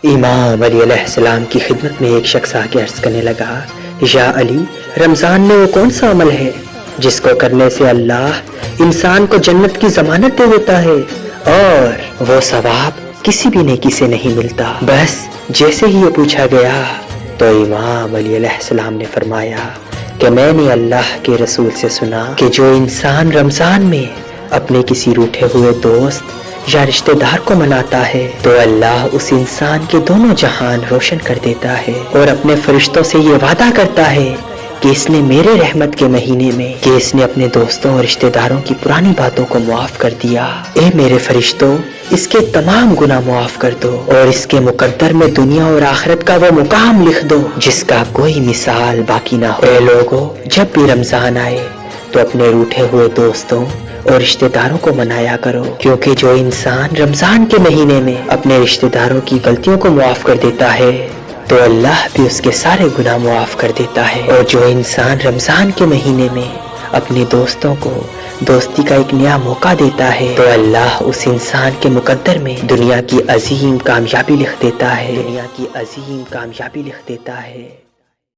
امام علی علیہ السلام کی خدمت میں ایک شخص آ کے عرض کرنے لگا، یا علی، رمضان میں وہ کون سا عمل ہے جس کو کرنے سے اللہ انسان کو جنت کی ضمانت دے دیتا ہے اور وہ ثواب کسی بھی نیکی سے نہیں ملتا؟ بس جیسے ہی یہ پوچھا گیا تو امام علی علیہ السلام نے فرمایا کہ میں نے اللہ کے رسول سے سنا کہ جو انسان رمضان میں اپنے کسی روٹھے ہوئے دوست یا رشتہ دار کو مناتا ہے تو اللہ اس انسان کے دونوں جہان روشن کر دیتا ہے اور اپنے فرشتوں سے یہ وعدہ کرتا ہے کہ اس نے میرے رحمت کے مہینے میں کہ اس نے اپنے دوستوں اور رشتہ داروں کی پرانی باتوں کو معاف کر دیا، اے میرے فرشتوں اس کے تمام گناہ معاف کر دو اور اس کے مقدر میں دنیا اور آخرت کا وہ مقام لکھ دو جس کا کوئی مثال باقی نہ ہو۔ اے لوگو، جب بھی رمضان آئے تو اپنے روٹھے ہوئے دوستوں اور رشتہ داروں کو منایا کرو، کیونکہ جو انسان رمضان کے مہینے میں اپنے رشتہ داروں کی غلطیوں کو معاف کر دیتا ہے تو اللہ بھی اس کے سارے گناہ معاف کر دیتا ہے، اور جو انسان رمضان کے مہینے میں اپنے دوستوں کو دوستی کا ایک نیا موقع دیتا ہے تو اللہ اس انسان کے مقدر میں دنیا کی عظیم کامیابی لکھ دیتا ہے، دنیا کی عظیم کامیابی لکھ دیتا ہے۔